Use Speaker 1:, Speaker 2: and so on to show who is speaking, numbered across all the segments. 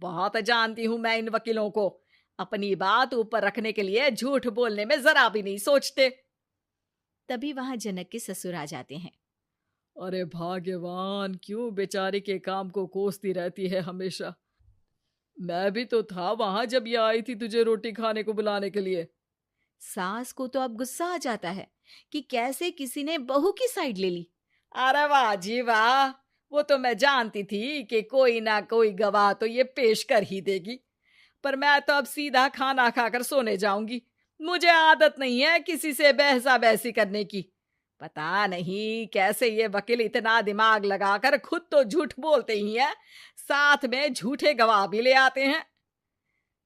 Speaker 1: बहुत जानती हूं मैं इन वकीलों को। अपनी बात ऊपर रखने के लिए झूठ बोलने में जरा भी नहीं सोचते।
Speaker 2: तभी वहां जनक के ससुर आ जाते हैं।
Speaker 1: अरे भाग्यवान, क्यों बेचारे के काम को कोसती रहती है हमेशा। मैं भी तो था वहां जब ये आई थी तुझे रोटी खाने को बुलाने के लिए।
Speaker 2: सास को तो अब गुस्सा आ जाता है कि कैसे किसी ने बहू की साइड ले ली।
Speaker 1: अरे वाह जी वाह, वो तो मैं जानती थी कि कोई ना कोई गवाह तो ये पेश कर ही देगी। पर मैं तो अब सीधा खाना खाकर सोने जाऊंगी। मुझे आदत नहीं है किसी से बहसा बहसी करने की। पता नहीं कैसे ये वकील इतना दिमाग लगाकर खुद तो झूठ बोलते ही हैं, साथ में झूठे गवाह भी ले आते हैं।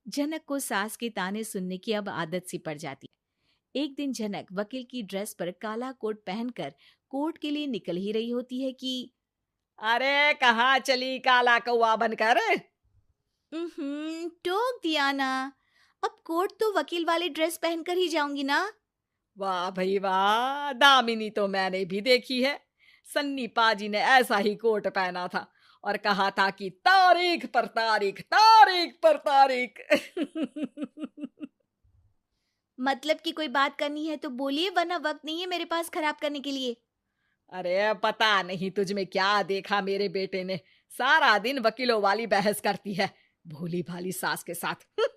Speaker 2: जनक को सास के ताने सुनने की अब आदत सी पड़ जाती है। एक दिन जनक वकील की ड्रेस पर काला कोट पहनकर कोर्ट के लिए निकल ही रही होती है कि
Speaker 1: अरे कहाँ चली काला कौवा बनकर।
Speaker 2: टोक दिया ना। अब कोर्ट तो वकील वाली ड्रेस पहनकर ही जाऊंगी ना।
Speaker 1: वाह भाई वाह, दामिनी तो मैंने भी देखी है। सन्नी पाजी ने ऐसा ही कोट पहना था और कहा था कि तारीख पर तारीख, तारीख पर तारीख।
Speaker 2: मतलब कि कोई बात करनी है तो बोलिए, वरना वक्त नहीं है मेरे पास खराब करने के लिए।
Speaker 1: अरे पता नहीं तुझ में क्या देखा मेरे बेटे ने, सारा दिन वकीलों वाली बहस करती है, भोली भाली सास के साथ।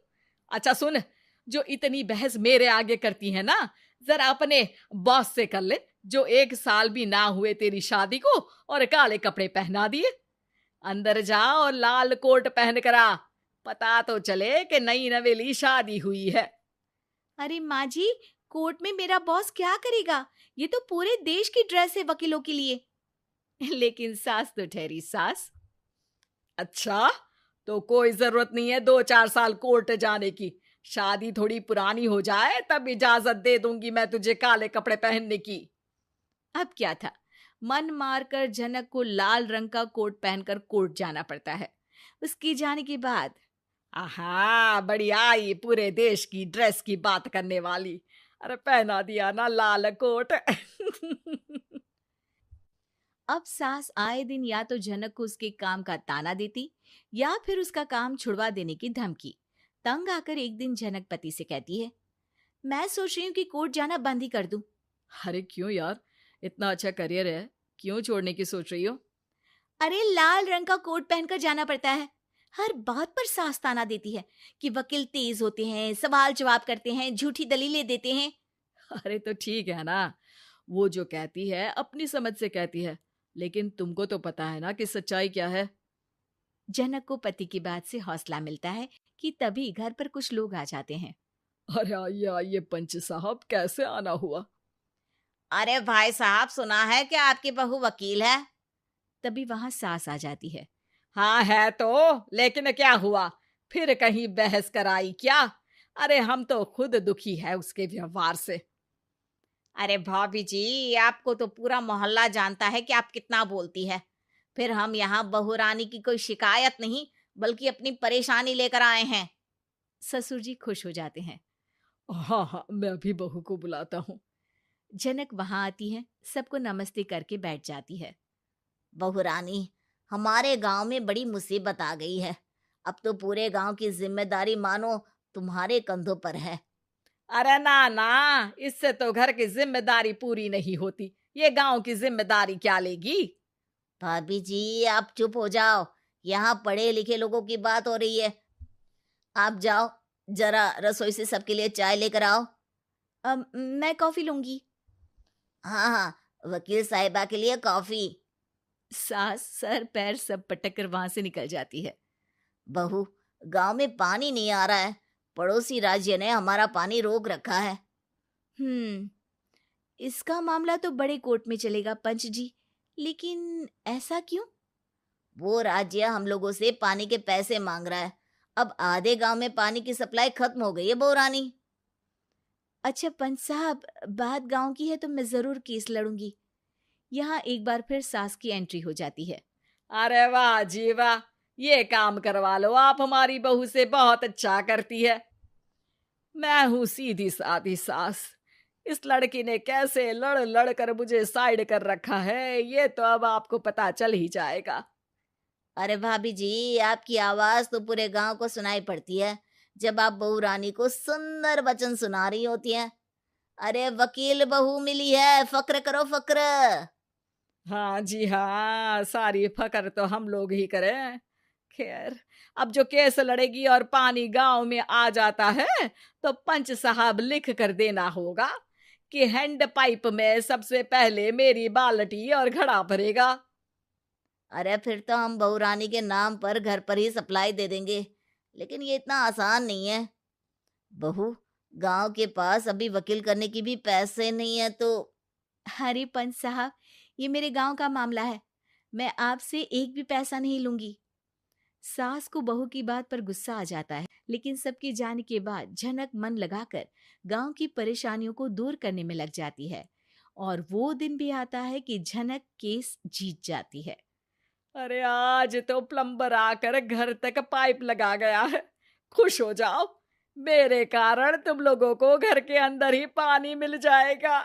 Speaker 1: अच्छा सुन, जो इतनी बहस मेरे आगे करती है ना, जरा अपने बॉस से कर ले, जो 1 साल भी ना हुए तेरी शादी को और काले कपड़े पहना दिए। अंदर जा और लाल कोट पहन कर आ, पता तो चले कि नई नवेली शादी हुई है।
Speaker 2: अरे माँ जी, कोर्ट में मेरा बॉस क्या करेगा? ये तो पूरे देश की ड्रेस है वकीलों के लिए। लेकिन सास तो ठहरी सास।
Speaker 1: अच्छा, तो कोई जरूरत नहीं है 2-4 साल कोर्ट जाने की। शादी थोड़ी पुरानी हो जाए तब इजाजत दे दूंगी मैं तुझे काले कपड़े पहनने की।
Speaker 2: अब क्या था, मन मारकर जनक को लाल रंग का कोट पहनकर कोर्ट जाना पड़ता है। उसके जाने के बाद
Speaker 1: आहा, बढ़िया, ये पूरे देश की ड्रेस की बात करने वाली। अरे पहना दिया ना लाल कोट।
Speaker 2: अब सास आए दिन या तो जनक को उसके काम का ताना देती या फिर उसका काम छुड़वा देने की धमकी। तंग आकर एक दिन जनक पति से कहती है, मैं सोच रही हूँ कि कोर्ट जाना बंद ही कर दूं।
Speaker 1: अरे क्यों यार, इतना अच्छा करियर है, क्यों छोड़ने की सोच रही हो?
Speaker 2: अरे लाल रंग का कोट पहनकर जाना पड़ता है। हर बात पर सास ताना देती है कि वकील तेज होते हैं, सवाल जवाब करते हैं, झूठी दलीलें देते हैं।
Speaker 1: अरे तो ठीक है ना, वो जो कहती है अपनी समझ से कहती है, लेकिन तुमको तो पता है ना कि सच्चाई क्या है।
Speaker 2: जनक को पति की बात से हौसला मिलता है कि तभी घर पर कुछ लोग आ जाते हैं।
Speaker 1: अरे आइए पंच साहब, कैसे आना हुआ?
Speaker 2: अरे भाई साहब, सुना है कि आपकी बहू वकील है। तभी वहां सास आ जाती है।
Speaker 1: हाँ है तो, लेकिन क्या हुआ, फिर कहीं बहस कराई क्या? अरे हम तो खुद दुखी है उसके व्यवहार से।
Speaker 2: अरे भाभी जी, आपको तो पूरा मोहल्ला जानता है कि आप कितना बोलती है। फिर हम यहाँ बहू रानी की कोई शिकायत नहीं, बल्कि अपनी परेशानी लेकर आए हैं। ससुर जी खुश हो जाते हैं।
Speaker 1: हाँ हाँ, मैं भी बहू को बुलाता हूँ।
Speaker 2: जनक वहां आती है, सबको नमस्ते करके बैठ जाती है। बहू रानी, हमारे गांव में बड़ी मुसीबत आ गई है। अब तो पूरे गांव की जिम्मेदारी मानो तुम्हारे कंधों पर है।
Speaker 1: अरे ना ना, इससे तो घर की जिम्मेदारी पूरी नहीं होती, ये गांव की जिम्मेदारी क्या लेगी?
Speaker 2: भाभी जी, आप चुप हो जाओ। यहाँ पढ़े लिखे लोगों की बात हो रही है। आप जाओ, जरा रसोई से सबके लिए चाय लेकर आओ। मैं कॉफी लूंगी। हाँ हाँ, वकील साहिबा के लिए कॉफी। सास सर पैर सब पटक कर वहां से निकल जाती है। बहू, गांव में पानी नहीं आ रहा है। पड़ोसी राज्य ने हमारा पानी रोक रखा है। इसका मामला तो बड़े कोर्ट में चलेगा पंच जी, लेकिन ऐसा क्यों? वो राज्य हम लोगों से पानी के पैसे मांग रहा है। अब आधे गांव में पानी की सप्लाई खत्म हो गई है बहू रानी। अच्छा पंच साहब, बात गांव की है तो मैं जरूर केस लड़ूंगी। यहाँ एक बार फिर सास की एंट्री हो जाती है।
Speaker 1: अरे वाह जी वाह, ये काम करवा लो आप हमारी बहू से, बहुत अच्छा करती है। मैं हूं सीधी सादी सास, इस लड़की ने कैसे लड़ लड़ कर मुझे साइड कर रखा है, ये तो अब आपको पता चल ही जाएगा।
Speaker 2: अरे भाभी जी, आपकी आवाज तो पूरे गांव को सुनाई पड़ती है जब आप बहू रानी को सुंदर वचन सुना रही होती हैं। अरे वकील बहू मिली है, फक्र करो फक्र।
Speaker 1: हाँ जी हाँ, सारी फकर तो हम लोग ही करें। खैर, अब जो केस लड़ेगी और पानी गांव में आ जाता है तो पंच साहब लिख कर देना होगा कि हैंड पाइप में सबसे पहले मेरी बाल्टी और घड़ा भरेगा।
Speaker 2: अरे फिर तो हम बहू रानी के नाम पर घर पर ही सप्लाई दे देंगे, लेकिन ये इतना आसान नहीं है। बहू, गांव के पास अभी वकील करने की भी पैसे नहीं है तो। अरे पंच साहब, ये मेरे गांव का मामला है, मैं आपसे एक भी पैसा नहीं लूंगी। सास को बहू की बात पर गुस्सा आ जाता है, लेकिन सबके जाने के बाद झनक मन लगाकर गांव की परेशानियों को दूर करने में लग जाती है। और वो दिन भी आता है कि झनक केस जीत जाती है।
Speaker 1: अरे आज तो प्लम्बर आकर घर तक पाइप लगा गया है। खुश हो जाओ, मेरे कारण तुम लोगों को घर के अंदर ही पानी मिल जाएगा।